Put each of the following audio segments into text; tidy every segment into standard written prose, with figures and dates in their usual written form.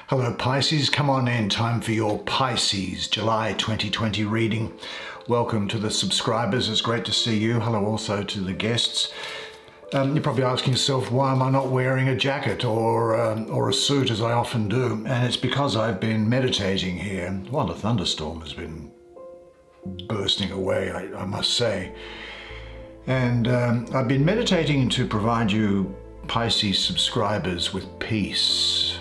Hello Pisces, come on in, time for your Pisces July 2020 reading. Welcome to the subscribers, it's great to see you. Hello also to the guests. You're probably asking yourself, why am I not wearing a jacket or a suit as I often do? And it's because I've been meditating here while the thunderstorm has been bursting away, I must say. And I've been meditating to provide you Pisces subscribers with peace,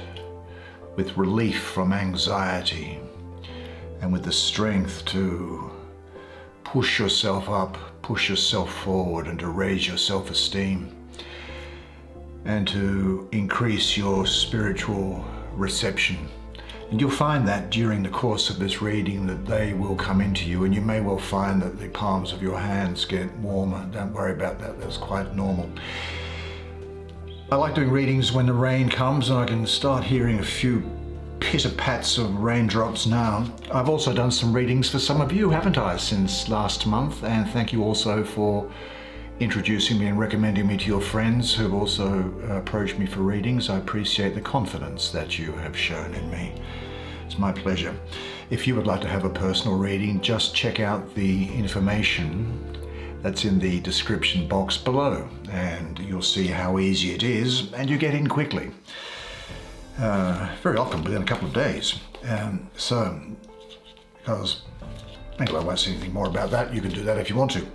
with relief from anxiety, and with the strength to push yourself up, push yourself forward, and to raise your self-esteem, and to increase your spiritual reception. And you'll find that during the course of this reading that they will come into you, and you may well find that the palms of your hands get warmer. Don't worry about that, that's quite normal. I like doing readings when the rain comes and I can start hearing a few pitter-pats of raindrops now. I've also done some readings for some of you, haven't I, since last month, and thank you also for introducing me and recommending me to your friends who've also approached me for readings. I appreciate the confidence that you have shown in me. It's my pleasure. If you would like to have a personal reading, just check out the information that's in the description box below, and you'll see how easy it is, and you get in quickly. Very often within a couple of days. Because anyway, I won't say anything more about that. You can do that if you want to.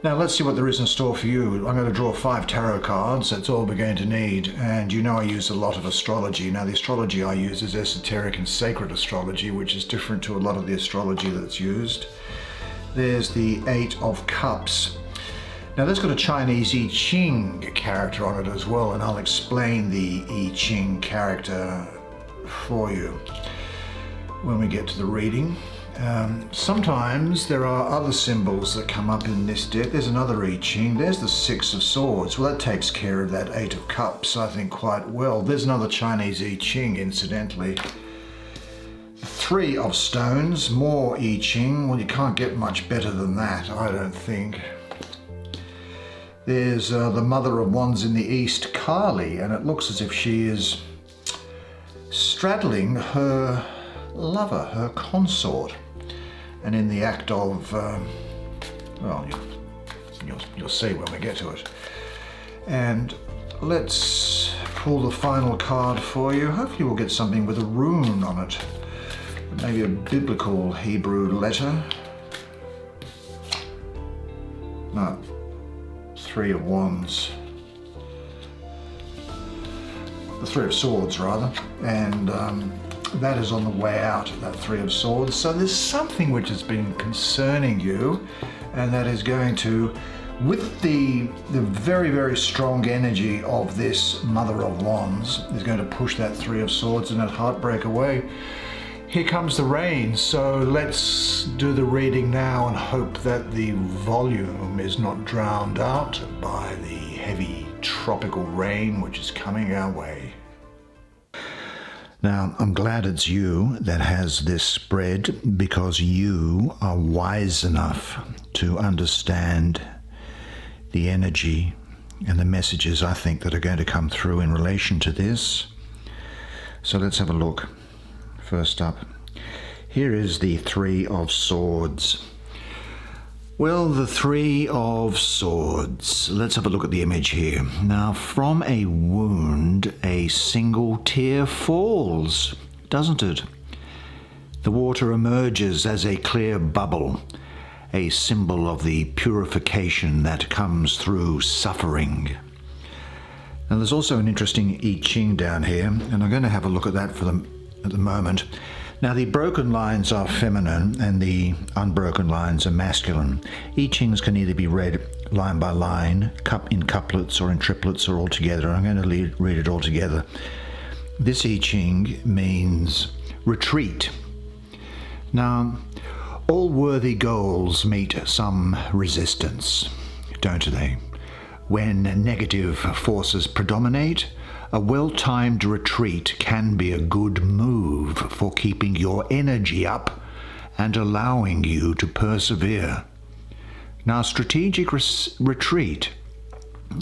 Now let's see what there is in store for you. I'm going to draw 5 tarot cards. That's all we're going to need. And you know I use a lot of astrology. Now the astrology I use is esoteric and sacred astrology, which is different to a lot of the astrology that's used. There's the 8 of Cups. Now that's got a Chinese I Ching character on it as well, and I'll explain the I Ching character for you when we get to the reading. Sometimes there are other symbols that come up in this deck. There's another I Ching. There's the 6 of Swords. Well, that takes care of that 8 of Cups, I think, quite well. There's another Chinese I Ching, incidentally. 3 of Stones, more I Ching. Well, you can't get much better than that, I don't think. There's the Mother of Wands in the East, Kali, and it looks as if she is straddling her lover, her consort, and in the act of, well, you'll see when we get to it. And let's pull the final card for you. Hopefully we'll get something with a rune on it, maybe a biblical Hebrew letter. No. 3 of Wands, the 3 of Swords rather, and that is on the way out, that 3 of Swords. So there's something which has been concerning you, and that is going to, with the very, very strong energy of this Mother of Wands, is going to push that 3 of Swords and that heartbreak away. Here comes the rain, so let's do the reading now and hope that the volume is not drowned out by the heavy tropical rain which is coming our way. Now, I'm glad it's you that has this spread, because you are wise enough to understand the energy and the messages I think that are going to come through in relation to this. So let's have a look. First up, here is the 3 of Swords. Well, the 3 of Swords. Let's have a look at the image here. Now, from a wound, a single tear falls, doesn't it? The water emerges as a clear bubble, a symbol of the purification that comes through suffering. Now, there's also an interesting I Ching down here, and I'm going to have a look at that for them at the moment. Now, the broken lines are feminine and the unbroken lines are masculine. I Chings can either be read line by line, in couplets or in triplets or all together. I'm going to read it all together. This I Ching means retreat. Now, all worthy goals meet some resistance, don't they? When negative forces predominate, a well-timed retreat can be a good move for keeping your energy up and allowing you to persevere. Now, strategic retreat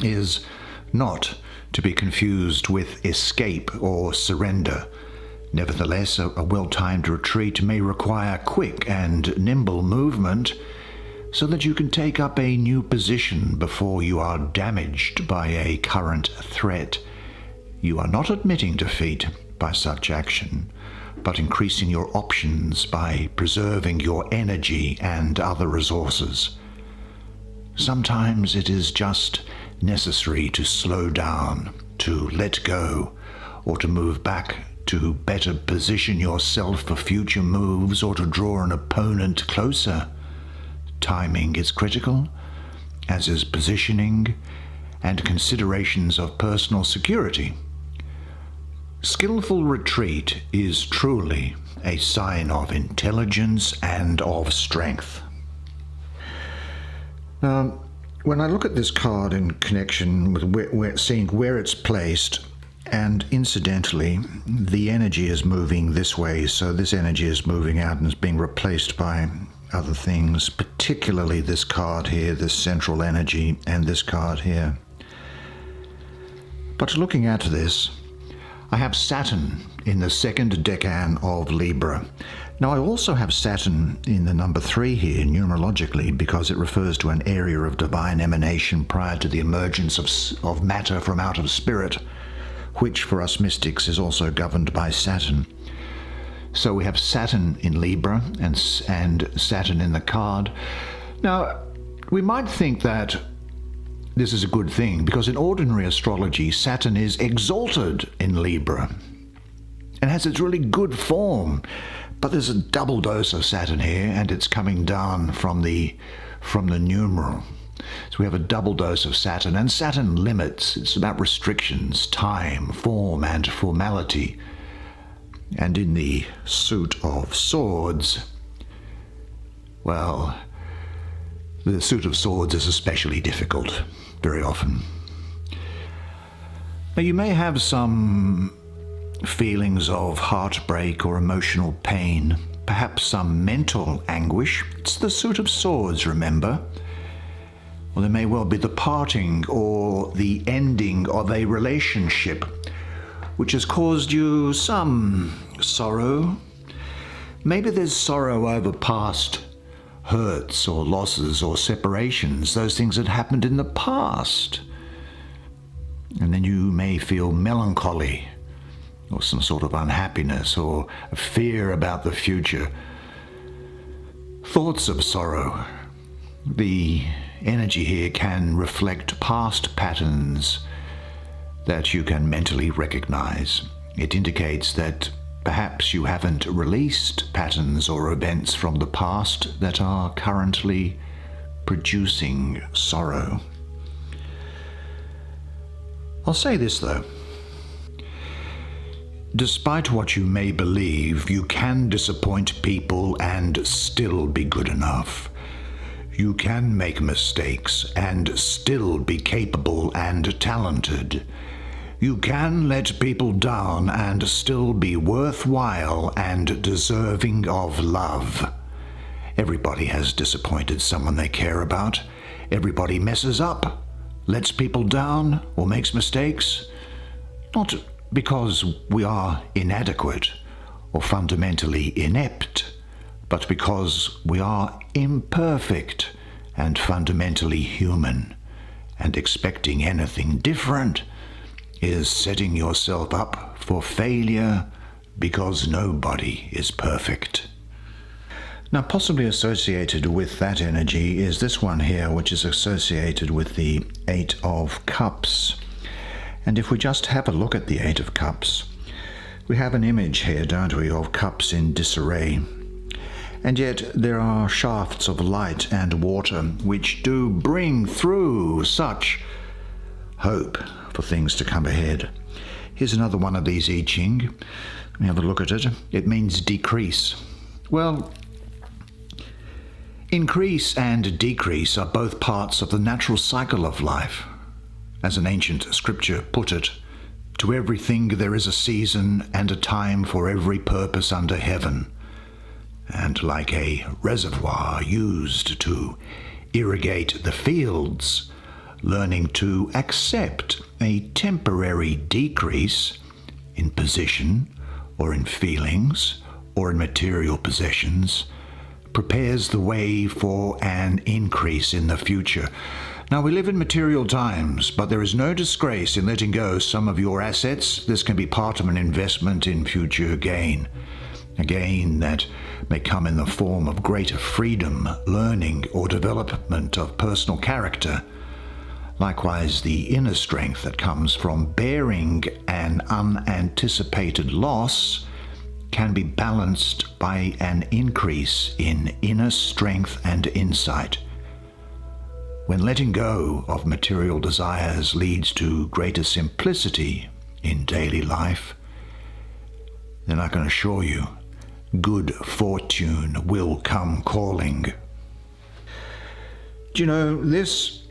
is not to be confused with escape or surrender. Nevertheless, a well-timed retreat may require quick and nimble movement so that you can take up a new position before you are damaged by a current threat. You are not admitting defeat by such action, but increasing your options by preserving your energy and other resources. Sometimes it is just necessary to slow down, to let go, or to move back to better position yourself for future moves or to draw an opponent closer. Timing is critical, as is positioning and considerations of personal security. Skillful retreat is truly a sign of intelligence and of strength. Now, when I look at this card in connection with seeing where it's placed, and incidentally, the energy is moving this way, so this energy is moving out and is being replaced by other things, particularly this card here, this central energy, and this card here. But looking at this, I have Saturn in the second decan of Libra. Now, I also have Saturn in the number 3 here, numerologically, because it refers to an area of divine emanation prior to the emergence of matter from out of spirit, which for us mystics is also governed by Saturn. So we have Saturn in Libra and Saturn in the card. Now, we might think that this is a good thing, because in ordinary astrology, Saturn is exalted in Libra and has its really good form. But there's a double dose of Saturn here, and it's coming down from the numeral. So we have a double dose of Saturn, and Saturn limits. It's about restrictions, time, form, and formality. And in the suit of swords, well, the suit of swords is especially difficult, very often. Now, you may have some feelings of heartbreak or emotional pain, perhaps some mental anguish. It's the suit of swords, remember? Or there may well be the parting or the ending of a relationship which has caused you some sorrow. Maybe there's sorrow over past hurts or losses or separations, those things that happened in the past. And then you may feel melancholy or some sort of unhappiness or a fear about the future. Thoughts of sorrow. The energy here can reflect past patterns that you can mentally recognize. It indicates that perhaps you haven't released patterns or events from the past that are currently producing sorrow. I'll say this though. Despite what you may believe, you can disappoint people and still be good enough. You can make mistakes and still be capable and talented. You can let people down and still be worthwhile and deserving of love. Everybody has disappointed someone they care about. Everybody messes up, lets people down, or makes mistakes. Not because we are inadequate or fundamentally inept, but because we are imperfect and fundamentally human, and expecting anything different is setting yourself up for failure, because nobody is perfect. Now, possibly associated with that energy is this one here, which is associated with the 8 of Cups. And if we just have a look at the 8 of Cups, we have an image here, don't we, of cups in disarray. And yet there are shafts of light and water which do bring through such hope for things to come ahead. Here's another one of these I Ching. Let me have a look at it. It means decrease. Well, increase and decrease are both parts of the natural cycle of life. As an ancient scripture put it, to everything there is a season and a time for every purpose under heaven. And like a reservoir used to irrigate the fields, learning to accept a temporary decrease in position or in feelings, or in material possessions, prepares the way for an increase in the future. Now, we live in material times, but there is no disgrace in letting go some of your assets. This can be part of an investment in future gain. A gain that may come in the form of greater freedom, learning, or development of personal character. Likewise, the inner strength that comes from bearing an unanticipated loss can be balanced by an increase in inner strength and insight. When letting go of material desires leads to greater simplicity in daily life, then I can assure you, good fortune will come calling. Do you know, this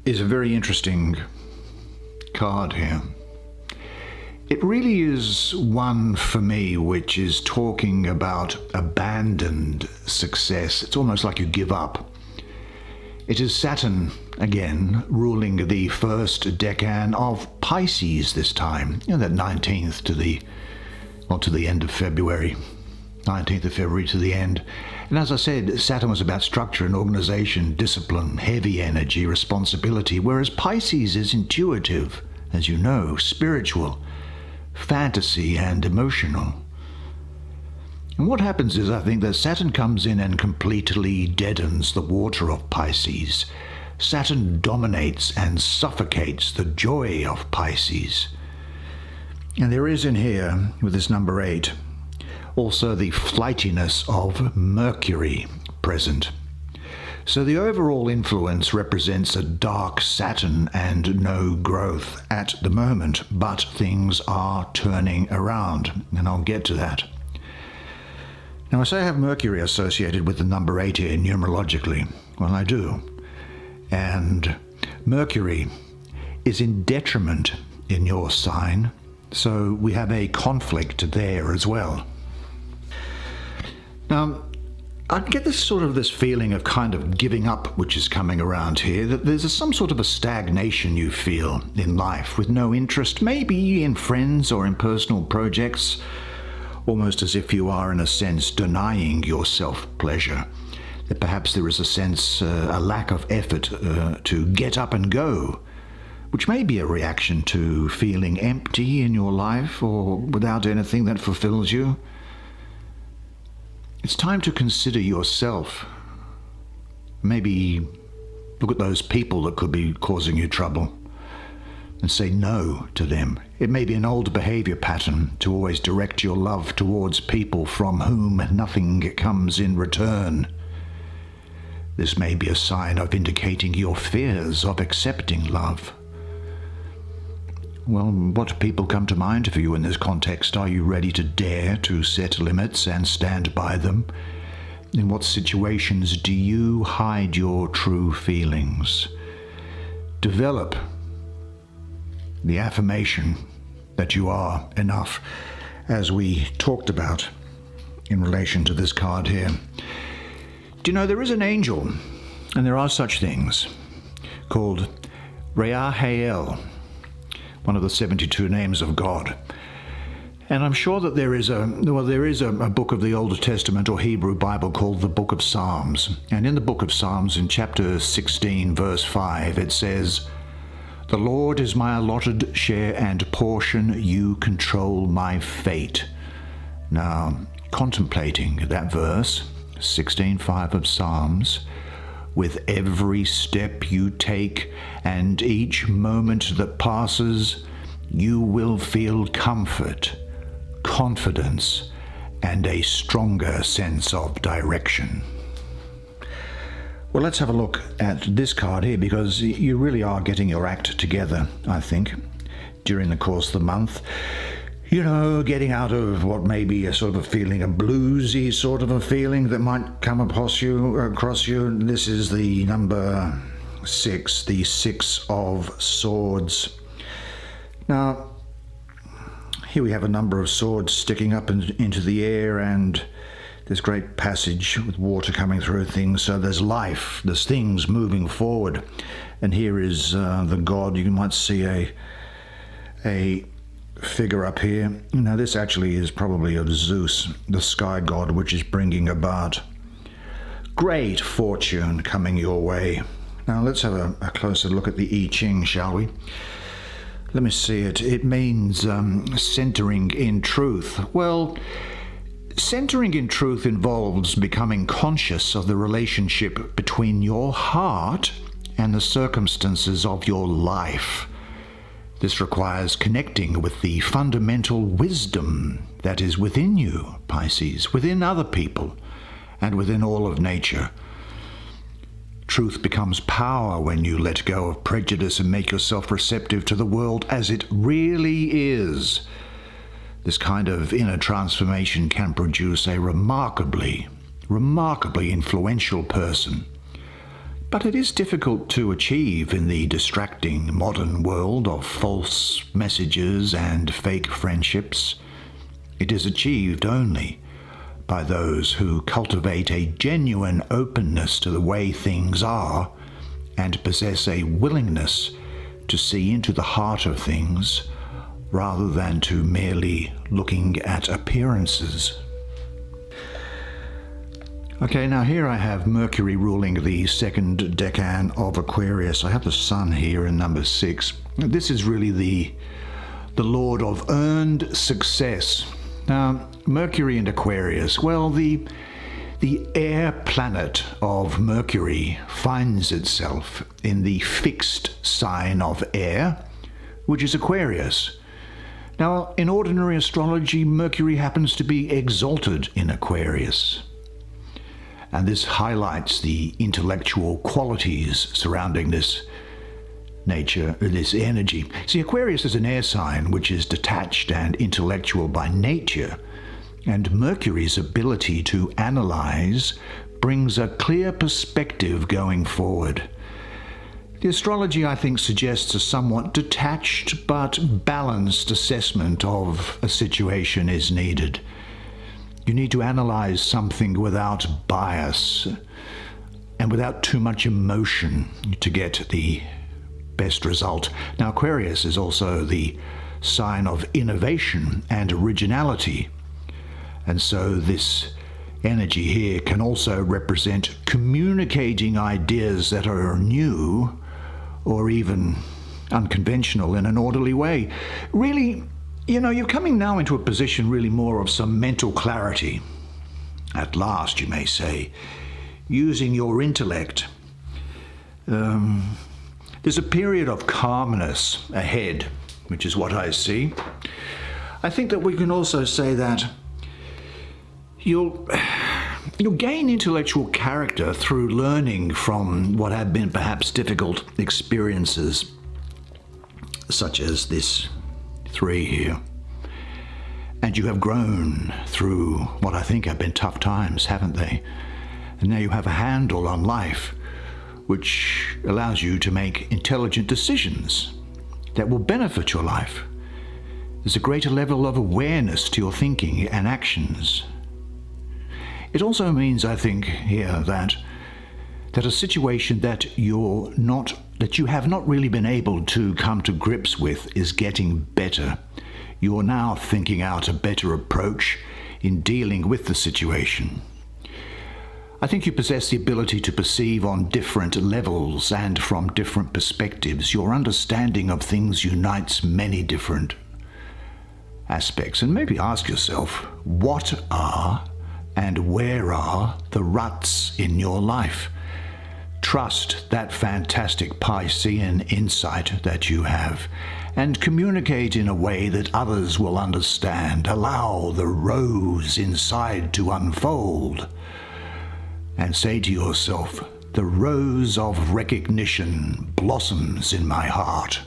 is a very interesting card here. It really is one for me which is talking about abandoned success. It's almost like you give up. It is Saturn, again, ruling the first decan of Pisces this time, that 19th to the end of February, 19th of February to the end. And as I said, Saturn was about structure and organization, discipline, heavy energy, responsibility, whereas Pisces is intuitive, as you know, spiritual, fantasy, and emotional. And what happens is, I think, that Saturn comes in and completely deadens the water of Pisces. Saturn dominates and suffocates the joy of Pisces. And there is in here, with this number 8, also the flightiness of Mercury present. So the overall influence represents a dark Saturn and no growth at the moment, but things are turning around, and I'll get to that. Now, I say I have Mercury associated with the number 8 here numerologically. Well, I do. And Mercury is in detriment in your sign, so we have a conflict there as well. Now, I get this feeling of kind of giving up which is coming around here, that there's some sort of a stagnation you feel in life with no interest, maybe in friends or in personal projects, almost as if you are in a sense denying yourself pleasure. That perhaps there is a sense, a lack of effort to get up and go, which may be a reaction to feeling empty in your life or without anything that fulfills you. It's time to consider yourself. Maybe look at those people that could be causing you trouble and say no to them. It may be an old behavior pattern to always direct your love towards people from whom nothing comes in return. This may be a sign of indicating your fears of accepting love. Well, what people come to mind for you in this context? Are you ready to dare to set limits and stand by them? In what situations do you hide your true feelings? Develop the affirmation that you are enough, as we talked about in relation to this card here. Do you know there is an angel, and there are such things, called Rahael, one of the 72 names of God. And I'm sure that there is a book of the Old Testament or Hebrew Bible called the Book of Psalms. And in the Book of Psalms, in chapter 16, verse 5, it says, "The Lord is my allotted share and portion, you control my fate." Now, contemplating that verse, 16:5 of Psalms, with every step you take and each moment that passes, you will feel comfort, confidence, and a stronger sense of direction. Well, let's have a look at this card here, because you really are getting your act together, I think, during the course of the month. You know, getting out of what may be a sort of a feeling, a bluesy sort of a feeling that might come across you. This is the number 6, the 6 of Swords. Now, here we have a number of swords sticking up into the air, and this great passage with water coming through things. So there's life, there's things moving forward. And here is the god. You might see a figure up here. Now this actually is probably of Zeus, the sky god, which is bringing about great fortune coming your way. Now let's have a closer look at the I Ching, shall we? Let me see it. It means centering in truth. Well, centering in truth involves becoming conscious of the relationship between your heart and the circumstances of your life. This requires connecting with the fundamental wisdom that is within you, Pisces, within other people, and within all of nature. Truth becomes power when you let go of prejudice and make yourself receptive to the world as it really is. This kind of inner transformation can produce a remarkably influential person. But it is difficult to achieve in the distracting modern world of false messages and fake friendships. It is achieved only by those who cultivate a genuine openness to the way things are and possess a willingness to see into the heart of things rather than to merely looking at appearances. Okay, now here I have Mercury ruling the second decan of Aquarius. I have the Sun here in number 6. This is really the lord of earned success. Now, Mercury and Aquarius, well, the air planet of Mercury finds itself in the fixed sign of air, which is Aquarius. Now, in ordinary astrology, Mercury happens to be exalted in Aquarius. And this highlights the intellectual qualities surrounding this nature, this energy. See, Aquarius is an air sign which is detached and intellectual by nature, and Mercury's ability to analyze brings a clear perspective going forward. The astrology, I think, suggests a somewhat detached but balanced assessment of a situation is needed. You need to analyze something without bias and without too much emotion to get the best result. Now, Aquarius is also the sign of innovation and originality. And so this energy here can also represent communicating ideas that are new or even unconventional in an orderly way. Really, you're coming now into a position really more of some mental clarity. At last, you may say, using your intellect. There's a period of calmness ahead, which is what I see. I think that we can also say that you'll gain intellectual character through learning from what have been perhaps difficult experiences, such as this 3 here. And you have grown through what I think have been tough times, haven't they? And now you have a handle on life, which allows you to make intelligent decisions that will benefit your life. There's a greater level of awareness to your thinking and actions. It also means, I think, here that a situation that you have not really been able to come to grips with is getting better. You are now thinking out a better approach in dealing with the situation. I think you possess the ability to perceive on different levels and from different perspectives. Your understanding of things unites many different aspects. And maybe ask yourself, what are and where are the ruts in your life? Trust that fantastic Piscean insight that you have and communicate in a way that others will understand. Allow the rose inside to unfold and say to yourself, the rose of recognition blossoms in my heart.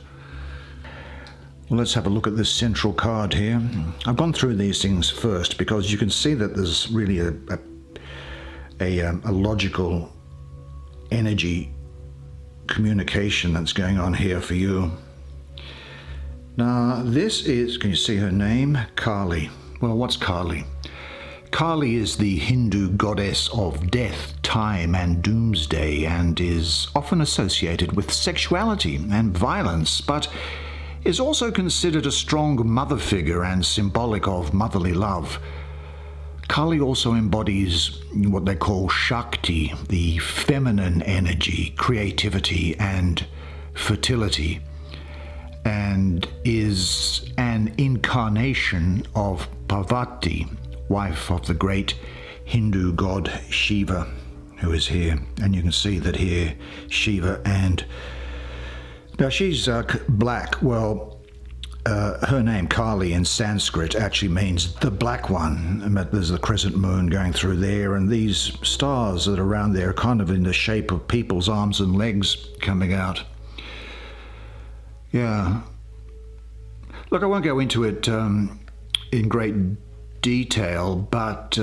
Well, let's have a look at this central card here. I've gone through these things first because you can see that there's really a logical energy communication that's going on here for you. Now, this is, can you see her name? Kali. Well, what's Kali? Kali is the Hindu goddess of death, time, and doomsday, and is often associated with sexuality and violence, but is also considered a strong mother figure and symbolic of motherly love. Kali also embodies what they call Shakti, the feminine energy, creativity and fertility, and is an incarnation of Parvati, wife of the great Hindu god Shiva, who is here. And you can see that here, Shiva, and now she's black. Well, her name, Kali, in Sanskrit actually means the black one. There's the crescent moon going through there, and these stars that are around there are kind of in the shape of people's arms and legs coming out. Yeah. Look, I won't go into it in great detail, but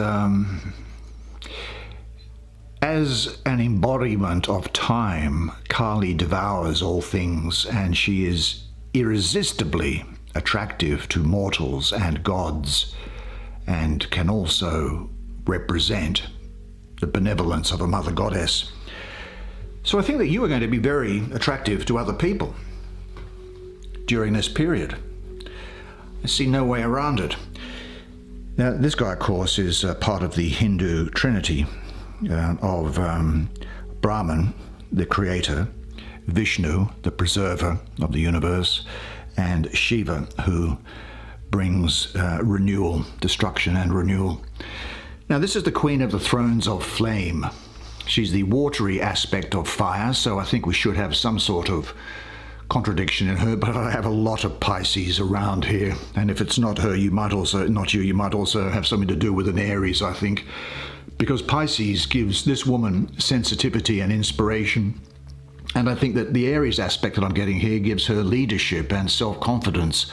as an embodiment of time, Kali devours all things, and she is irresistibly attractive to mortals and gods, and can also represent the benevolence of a mother goddess. So I think that you are going to be very attractive to other people during this period. I see no way around it. Now, this guy, of course, is part of the Hindu trinity of Brahman, the creator, Vishnu, the preserver of the universe, and Shiva, who brings renewal, destruction and renewal. Now, this is the queen of the thrones of flame. She's the watery aspect of fire, so I think we should have some sort of contradiction in her, but I have a lot of Pisces around here, and if it's not her, you might also have something to do with an Aries, I think, because Pisces gives this woman sensitivity and inspiration. And I think that the Aries aspect that I'm getting here gives her leadership and self-confidence.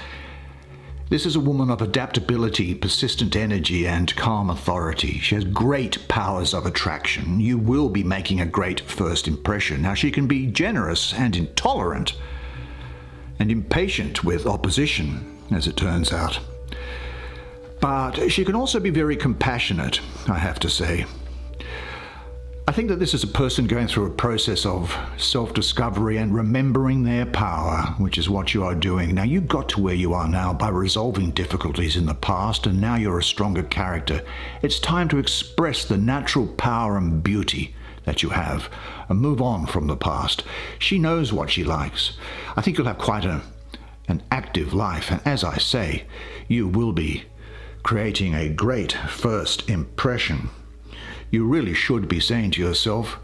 This is a woman of adaptability, persistent energy, and calm authority. She has great powers of attraction. You will be making a great first impression. Now, she can be generous and intolerant and impatient with opposition, as it turns out. But she can also be very compassionate, I have to say. I think that this is a person going through a process of self-discovery and remembering their power, which is what you are doing. Now, you got to where you are now by resolving difficulties in the past, and now you're a stronger character. It's time to express the natural power and beauty that you have and move on from the past. She knows what she likes. I think you'll have quite an active life, and as I say, you will be creating a great first impression. You really should be saying to yourself,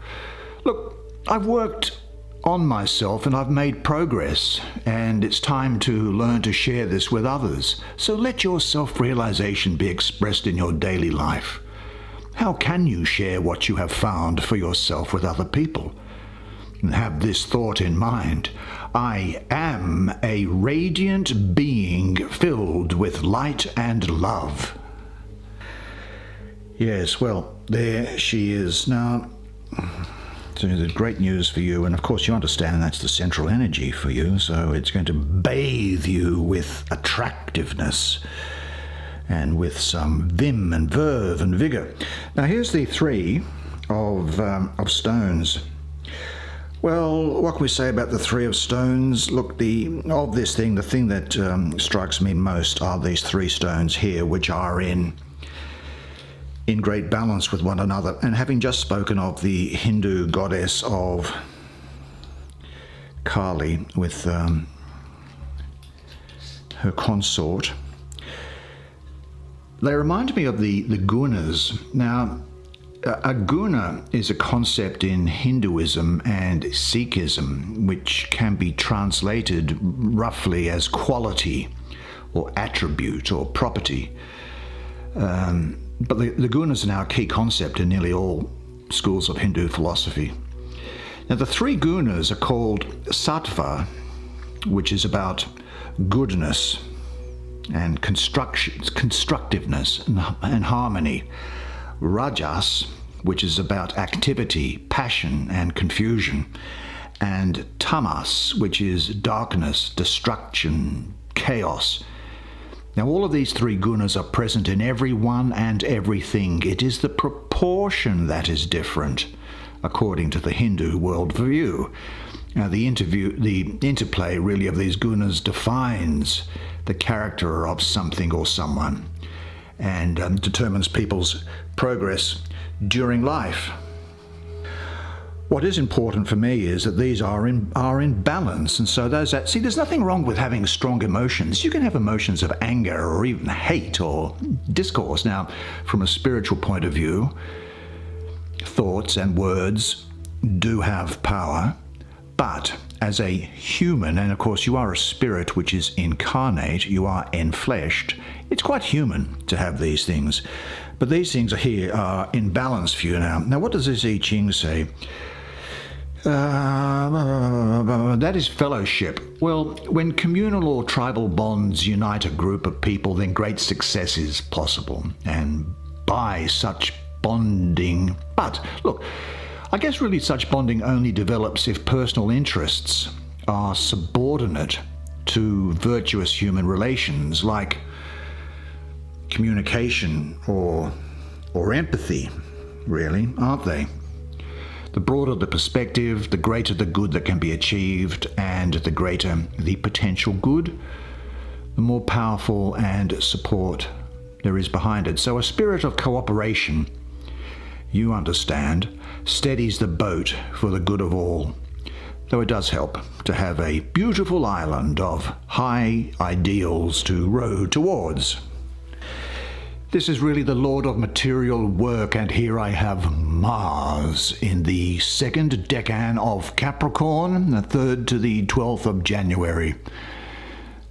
look, I've worked on myself and I've made progress, and it's time to learn to share this with others. So let your self-realization be expressed in your daily life. How can you share what you have found for yourself with other people? And have this thought in mind: I am a radiant being filled with light and love. Yes, well, there she is. Now, so there's great news for you, and of course you understand that's the central energy for you, so it's going to bathe you with attractiveness and with some vim and verve and vigor. Now, here's the three of stones. Well, what can we say about the three of stones? Look, the thing that strikes me most are these three stones here, which are in great balance with one another. And having just spoken of the Hindu goddess of Kali with her consort, they remind me of the gunas. Now, a guna is a concept in Hinduism and Sikhism, which can be translated roughly as quality or attribute or property. But the gunas are now a key concept in nearly all schools of Hindu philosophy. Now, the three gunas are called sattva, which is about goodness and constructiveness and harmony. Rajas, which is about activity, passion, and confusion. And tamas, which is darkness, destruction, chaos. Now, all of these three gunas are present in everyone and everything. It is the proportion that is different, according to the Hindu worldview. Now, the interplay really of these gunas defines the character of something or someone and determines people's progress during life. What is important for me is that these are in balance, and so there's nothing wrong with having strong emotions. You can have emotions of anger or even hate or discourse. Now, from a spiritual point of view, thoughts and words do have power, but as a human, and of course you are a spirit which is incarnate, you are enfleshed, it's quite human to have these things. But these things are in balance for you now. Now, what does this I Ching say? That is fellowship. Well, when communal or tribal bonds unite a group of people, then great success is possible. And by such bonding, but look, I guess really such bonding only develops if personal interests are subordinate to virtuous human relations like communication or empathy, really, aren't they? The broader the perspective, the greater the good that can be achieved, and the greater the potential good, the more powerful and support there is behind it. So a spirit of cooperation, you understand, steadies the boat for the good of all. Though it does help to have a beautiful island of high ideals to row towards. This is really the Lord of material work, and here I have Mars in the second decan of Capricorn, the 3rd to the 12th of January.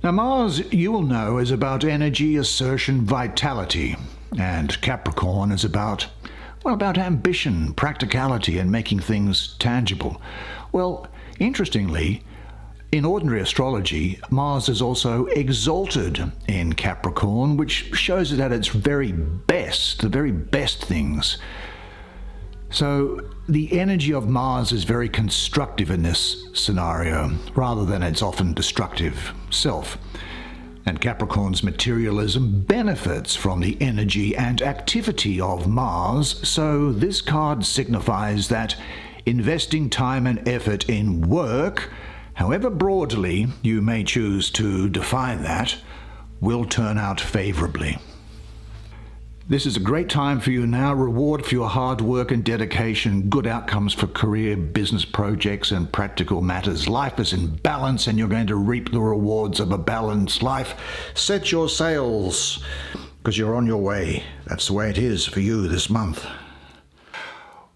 Now Mars, you will know, is about energy, assertion, vitality, and Capricorn is about ambition, practicality, and making things tangible. Well, interestingly, in ordinary astrology, Mars is also exalted in Capricorn, which shows it at its very best, the very best things. So the energy of Mars is very constructive in this scenario, rather than its often destructive self. And Capricorn's materialism benefits from the energy and activity of Mars, so this card signifies that investing time and effort in work, however broadly you may choose to define that, will turn out favorably. This is a great time for you now. Reward for your hard work and dedication, good outcomes for career, business projects, and practical matters. Life is in balance, and you're going to reap the rewards of a balanced life. Set your sails, because you're on your way. That's the way it is for you this month.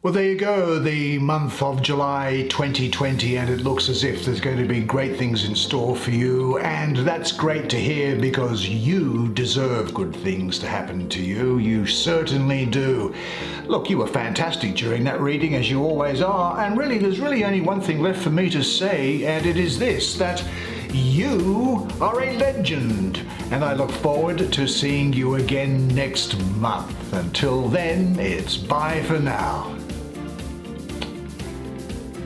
Well, there you go, the month of July 2020, and it looks as if there's going to be great things in store for you, and that's great to hear because you deserve good things to happen to you. You certainly do. Look, you were fantastic during that reading, as you always are, and really, there's really only one thing left for me to say, and it is this, that you are a legend, and I look forward to seeing you again next month. Until then, it's bye for now.